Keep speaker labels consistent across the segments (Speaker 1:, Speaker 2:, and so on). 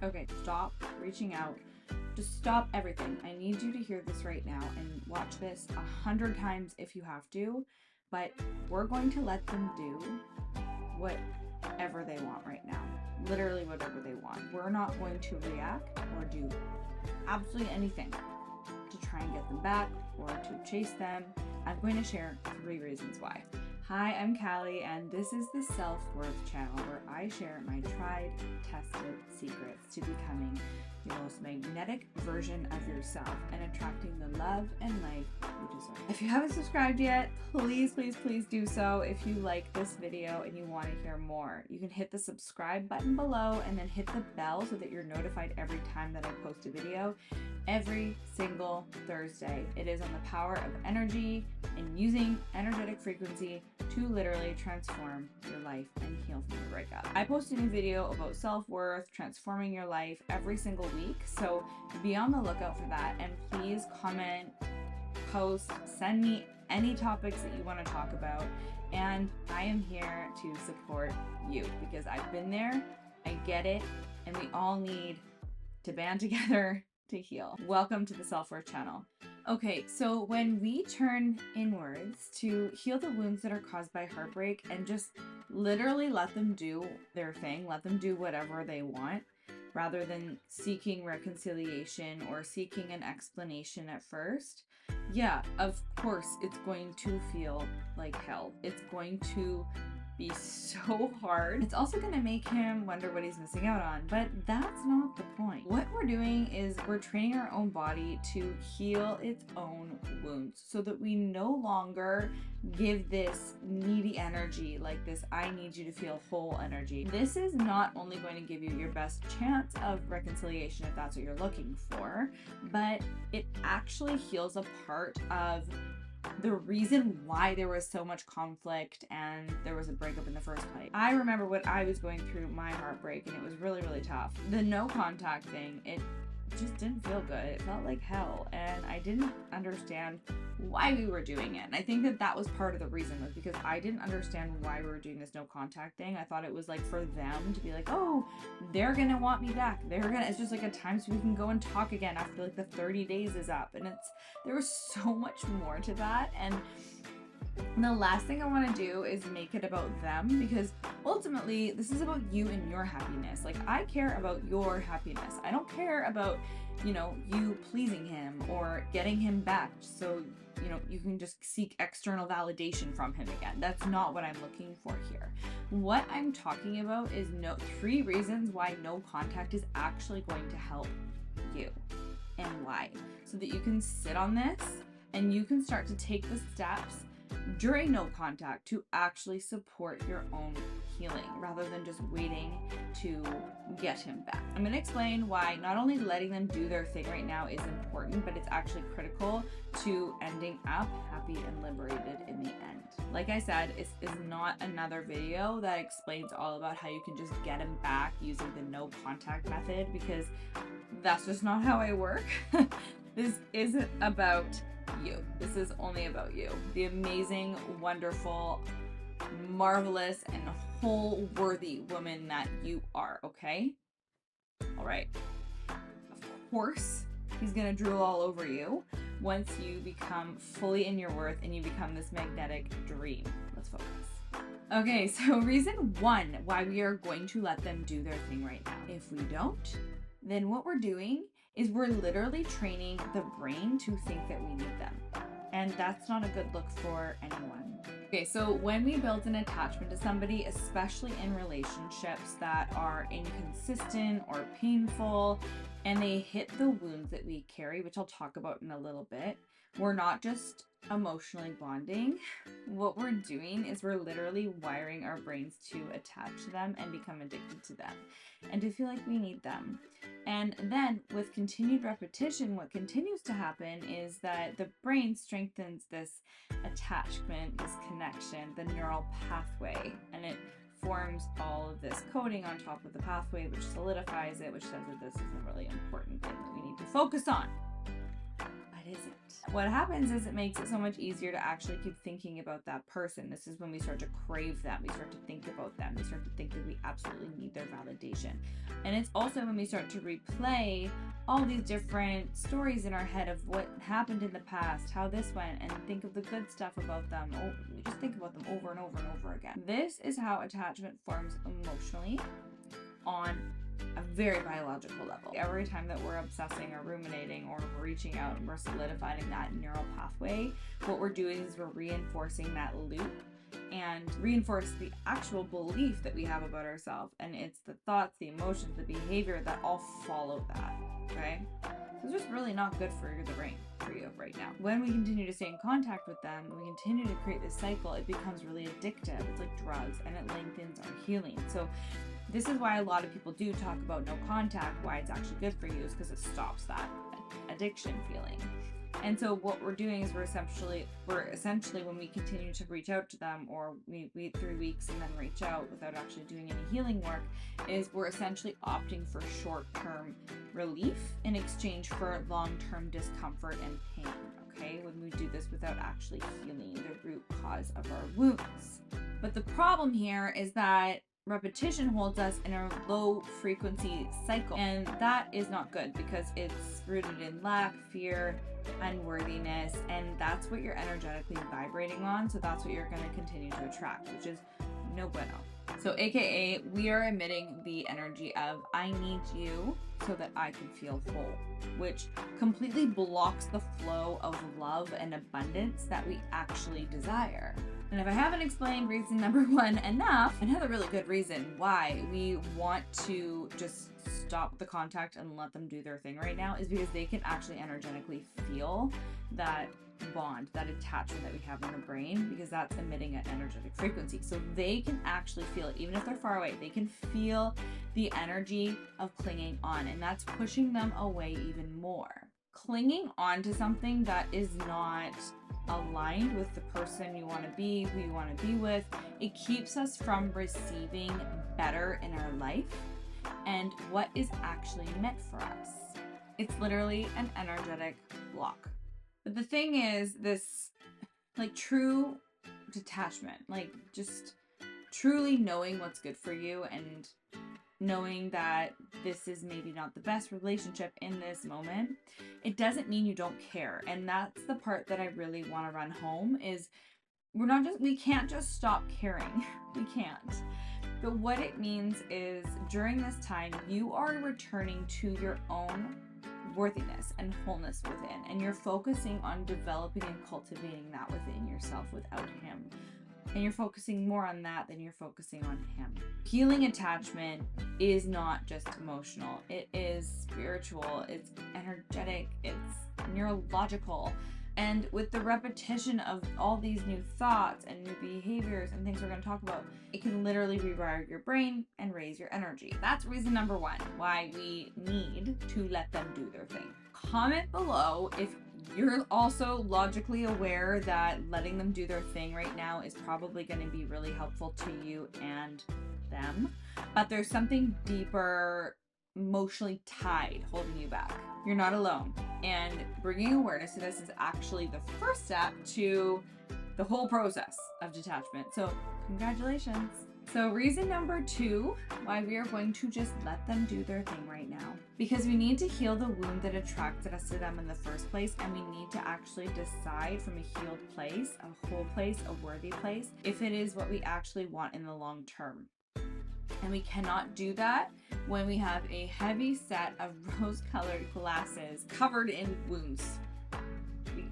Speaker 1: Okay, stop reaching out. Just stop everything. I need you to hear this right now and watch this 100 times if you have to, but we're going to let them do whatever they want right now. Literally whatever they want. We're not going to react or do absolutely anything to try and get them back or to chase them. I'm going to share 3 reasons why. Hi, I'm Callie, and this is the Self-Worth channel where I share my tried, tested secrets to becoming the most magnetic version of yourself and attracting the love and life you deserve. If you haven't subscribed yet, please do so. If you like this video and you want to hear more, you can hit the subscribe button below and then hit the bell so that you're notified every time that I post a video every single Thursday. It is on the power of energy and using energetic frequency to literally transform your life and heal from your breakup. I post a new video about self-worth, transforming your life every single week, so be on the lookout for that, and please comment, post, send me any topics that you want to talk about, and I am here to support you because I've been there, I get it, and we all need to band together to heal. Welcome to the Self-Worth channel. Okay, so when we turn inwards to heal the wounds that are caused by heartbreak and just literally let them do their thing, let them do whatever they want, rather than seeking reconciliation or seeking an explanation at first, yeah, of course it's going to feel like hell. It's going to be so hard. It's also going to make him wonder what he's missing out on, but that's not the point. What we're doing is we're training our own body to heal its own wounds so that we no longer give this needy energy, like this I need you to feel whole energy. This is not only going to give you your best chance of reconciliation if that's what you're looking for, but it actually heals a part of the reason why there was so much conflict and there was a breakup in the first place. I remember when I was going through my heartbreak and it was really tough. The no contact thing, it just didn't feel good. It felt like hell, and I didn't understand why we were doing it. And I think that was part of the reason, was because I didn't understand why we were doing this no contact thing. I thought it was like for them to be like, oh, they're gonna want me back. It's just like a time so we can go and talk again after like the 30 days is up. And there was so much more to that. And the last thing I want to do is make it about them, because ultimately this is about you and your happiness. Like, I care about your happiness. I don't care about, you pleasing him or getting him back so, you can just seek external validation from him again. That's not what I'm looking for here. What I'm talking about is 3 reasons why no contact is actually going to help you, and why, so that you can sit on this and you can start to take the steps during no contact to actually support your own healing rather than just waiting to get him back. I'm going to explain why not only letting them do their thing right now is important, but it's actually critical to ending up happy and liberated in the end. Like I said, it's not another video that explains all about how you can just get him back using the no contact method, because that's just not how I work. This isn't about you. This is only about you. The amazing, wonderful, marvelous, and whole worthy woman that you are, okay? All right. Of course, he's gonna drool all over you once you become fully in your worth and you become this magnetic dream. Let's focus. Okay, so reason 1 why we are going to let them do their thing right now. If we don't, then what we're doing is we're literally training the brain to think that we need them. And that's not a good look for anyone. Okay, so when we build an attachment to somebody, especially in relationships that are inconsistent or painful, and they hit the wounds that we carry, which I'll talk about in a little bit, we're not just emotionally bonding. What we're doing is we're literally wiring our brains to attach to them and become addicted to them and to feel like we need them. And then with continued repetition, what continues to happen is that the brain strengthens this attachment, this connection, the neural pathway, and it forms all of this coding on top of the pathway, which solidifies it, which says that this is a really important thing that we need to focus on. But isn't. What happens is it makes it so much easier to actually keep thinking about that person. This is when we start to crave them. We start to think about them. We start to think that we absolutely need their validation. And it's also when we start to replay all these different stories in our head of what happened in the past, how this went, and think of the good stuff about them. We just think about them over and over and over again. This is how attachment forms emotionally on a very biological level. Every time that we're obsessing or ruminating or we're reaching out and we're solidifying that neural pathway, what we're doing is we're reinforcing that loop and reinforce the actual belief that we have about ourselves. And it's the thoughts, the emotions, the behavior that all follow that, okay? So it's just really not good for the brain for you right now. When we continue to stay in contact with them, we continue to create this cycle, it becomes really addictive. It's like drugs, and it lengthens our healing. So this is why a lot of people do talk about no contact, why it's actually good for you is because it stops that addiction feeling. And so what we're doing is we're essentially when we continue to reach out to them, or we wait 3 weeks and then reach out without actually doing any healing work, is we're essentially opting for short-term relief in exchange for long-term discomfort and pain, okay? When we do this without actually healing the root cause of our wounds. But the problem here is that repetition holds us in a low frequency cycle, and that is not good because it's rooted in lack, fear, unworthiness, and that's what you're energetically vibrating on. So that's what you're going to continue to attract, which is no bueno. So AKA, we are emitting the energy of I need you so that I can feel whole, which completely blocks the flow of love and abundance that we actually desire. And if I haven't explained reason number 1 enough, another really good reason why we want to just stop the contact and let them do their thing right now is because they can actually energetically feel that bond, that attachment that we have in the brain, because that's emitting an energetic frequency. So they can actually feel it, even if they're far away. They can feel the energy of clinging on, and that's pushing them away even more. Clinging on to something that is not aligned with the person you want to be, who you want to be with, it keeps us from receiving better in our life and what is actually meant for us. It's literally an energetic block. But the thing is, this like true detachment, like just truly knowing what's good for you and knowing that this is maybe not the best relationship in this moment, it doesn't mean you don't care. And that's the part that I really want to run home is we can't just stop caring. We can't. But what it means is during this time, you are returning to your own worthiness and wholeness within, and you're focusing on developing and cultivating that within yourself without him. And you're focusing more on that than you're focusing on him. Healing attachment is not just emotional. It is spiritual, it's energetic, it's neurological. And with the repetition of all these new thoughts and new behaviors and things we're going to talk about, it can literally rewire your brain and raise your energy. That's reason number 1 why we need to let them do their thing. Comment below if you're also logically aware that letting them do their thing right now is probably going to be really helpful to you and them, but there's something deeper emotionally tied holding you back. You're not alone, and bringing awareness to this is actually the first step to the whole process of detachment. So congratulations. So reason number 2 why we are going to just let them do their thing right now, because we need to heal the wound that attracted us to them in the first place, and we need to actually decide from a healed place, a whole place, a worthy place, if it is what we actually want in the long term. And we cannot do that when we have a heavy set of rose-colored glasses covered in wounds.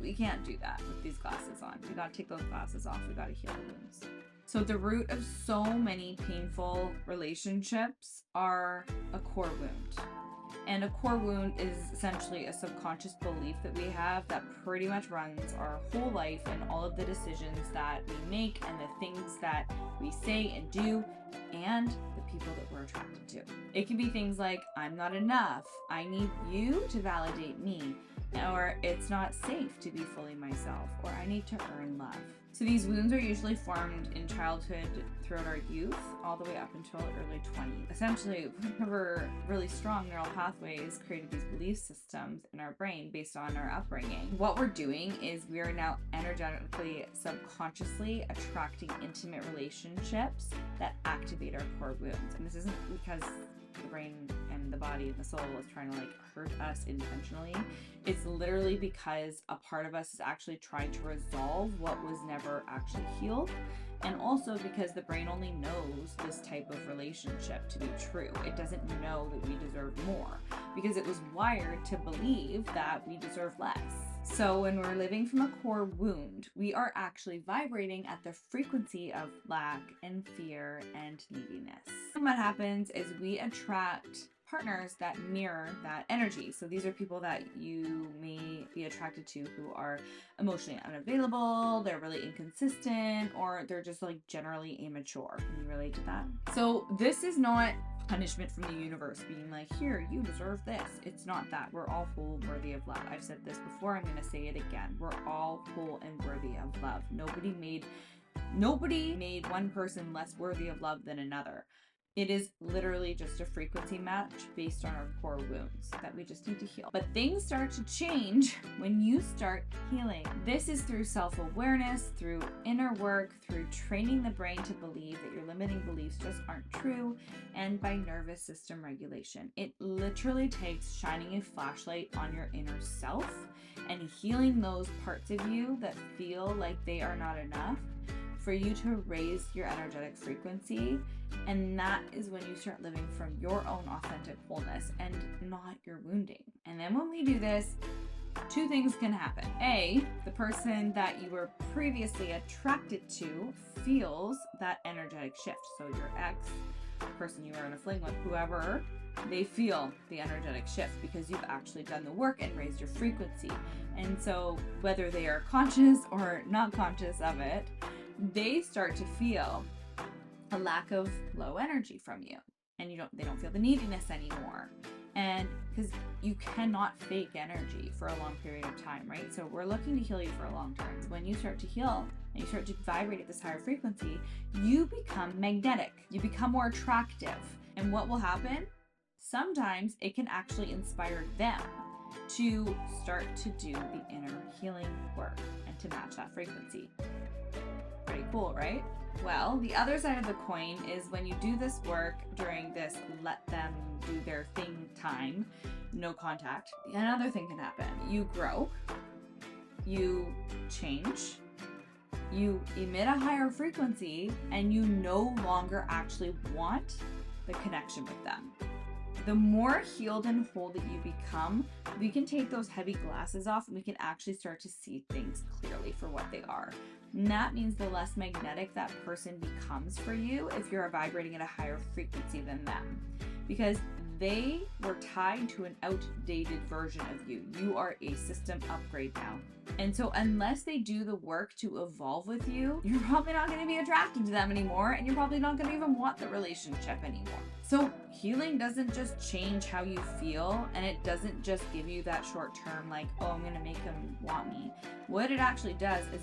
Speaker 1: We can't do that with these glasses on. We gotta take those glasses off. We gotta heal the wounds. So the root of so many painful relationships are a core wound. And a core wound is essentially a subconscious belief that we have that pretty much runs our whole life and all of the decisions that we make and the things that we say and do and the people that we're attracted to. It can be things like, I'm not enough, I need you to validate me, or it's not safe to be fully myself, or I need to earn love. So these wounds are usually formed in childhood throughout our youth, all the way up until early 20s. Essentially, whatever really strong neural pathways created these belief systems in our brain based on our upbringing. What we're doing is we are now energetically, subconsciously attracting intimate relationships that activate our core wounds. And this isn't because the brain and the body and the soul is trying to hurt us intentionally. It's literally because a part of us is actually trying to resolve what was never actually healed, and also because the brain only knows this type of relationship to be true. It doesn't know that we deserve more because it was wired to believe that we deserve less. So when we're living from a core wound, we are actually vibrating at the frequency of lack and fear and neediness. And what happens is we attract partners that mirror that energy. So these are people that you may be attracted to who are emotionally unavailable, they're really inconsistent, or they're just generally immature. Can you relate to that? So this is not punishment from the universe being like, here, you deserve this. It's not that. We're all whole, worthy of love. I've said this before, I'm going to say it again. We're all whole and worthy of love. Nobody made one person less worthy of love than another. It is literally just a frequency match based on our core wounds that we just need to heal. But things start to change when you start healing. This is through self-awareness, through inner work, through training the brain to believe that your limiting beliefs just aren't true, and by nervous system regulation. It literally takes shining a flashlight on your inner self and healing those parts of you that feel like they are not enough for you to raise your energetic frequency. And that is when you start living from your own authentic wholeness and not your wounding. And then when we do this, two things can happen. A, the person that you were previously attracted to feels that energetic shift. So your ex, the person you were in a fling with, whoever, they feel the energetic shift because you've actually done the work and raised your frequency. And so whether they are conscious or not conscious of it, they start to feel a lack of low energy from you, and they don't feel the neediness anymore. And because you cannot fake energy for a long period of time, right? So we're looking to heal you for a long term. When you start to heal and you start to vibrate at this higher frequency, you become magnetic, you become more attractive. And what will happen? Sometimes it can actually inspire them to start to do the inner healing work and to match that frequency. Pretty cool, right? Well, the other side of the coin is when you do this work during this let them do their thing time, no contact, another thing can happen. You grow, you change, you emit a higher frequency, and you no longer actually want the connection with them. The more healed and whole that you become, we can take those heavy glasses off and we can actually start to see things clearly for what they are. And that means the less magnetic that person becomes for you if you're vibrating at a higher frequency than them. Because they were tied to an outdated version of you. You are a system upgrade now. And so unless they do the work to evolve with you, you're probably not going to be attracted to them anymore, and you're probably not going to even want the relationship anymore. So healing doesn't just change how you feel, and it doesn't just give you that short term oh, I'm going to make them want me. What it actually does is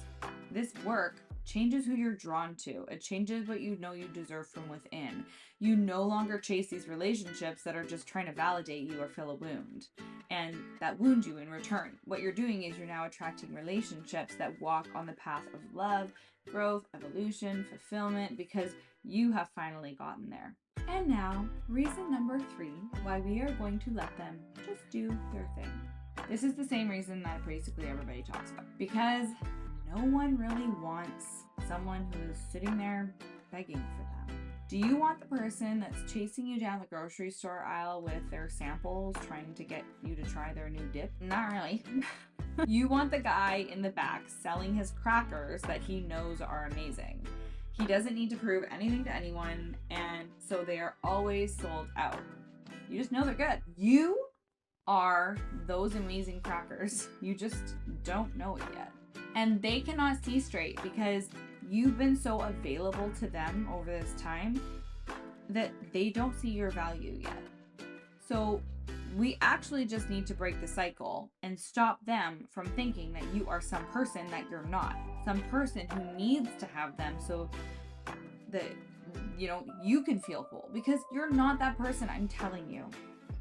Speaker 1: this work changes who you're drawn to. It changes what you know you deserve from within. You no longer chase these relationships that are just trying to validate you or fill a wound and that wound you in return. What you're doing is you're now attracting relationships that walk on the path of love, growth, evolution, fulfillment, because you have finally gotten there. And now, reason number 3 why we are going to let them just do their thing. This is the same reason that basically everybody talks about. Because no one really wants someone who is sitting there begging for them. Do you want the person that's chasing you down the grocery store aisle with their samples, trying to get you to try their new dip? Not really. You want the guy in the back selling his crackers that he knows are amazing. He doesn't need to prove anything to anyone, and so they are always sold out. You just know they're good. You are those amazing crackers. You just don't know it yet. And they cannot see straight because you've been so available to them over this time that they don't see your value yet. So we actually just need to break the cycle and stop them from thinking that you are some person that you're not. some person who needs to have them so that, you can feel whole, because you're not that person, I'm telling you.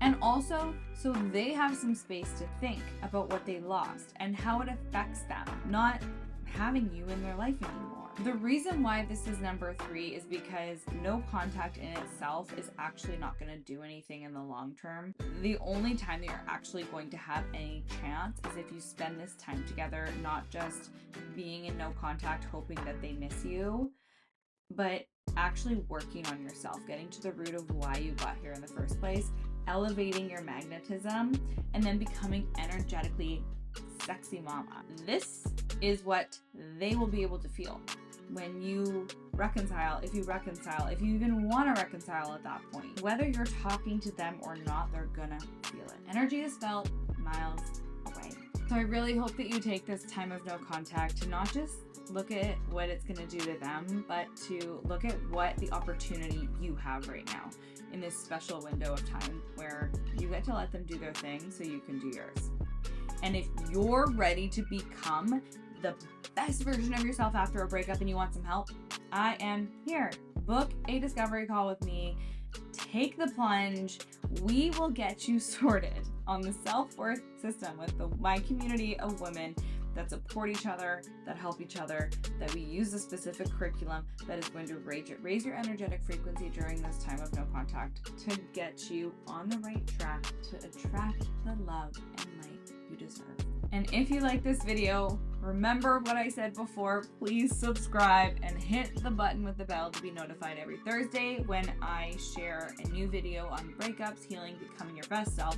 Speaker 1: And also, so they have some space to think about what they lost and how it affects them, not having you in their life anymore. The reason why this is number 3 is because no contact in itself is actually not going to do anything in the long term. The only time that you're actually going to have any chance is if you spend this time together, not just being in no contact, hoping that they miss you, but actually working on yourself, getting to the root of why you got here in the first place, elevating your magnetism, and then becoming energetically sexy mama. This is what they will be able to feel when you reconcile, if you even want to reconcile at that point. Whether you're talking to them or not, they're gonna feel it. Energy is felt miles away. So I really hope that you take this time of no contact to not just look at what it's going to do to them, but to look at what the opportunity you have right now in this special window of time where you get to let them do their thing so you can do yours. And if you're ready to become the best version of yourself after a breakup and you want some help, I am here. Book a discovery call with me. Take the plunge. We will get you sorted on the self-worth system with my community of women that support each other, that help each other, that we use a specific curriculum that is going to raise your energetic frequency during this time of no contact to get you on the right track to attract the love and light you deserve. And if you like this video, remember what I said before, please subscribe and hit the button with the bell to be notified every Thursday when I share a new video on breakups, healing, becoming your best self,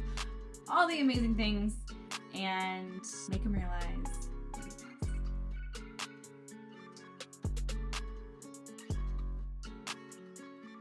Speaker 1: all the amazing things, and make them realize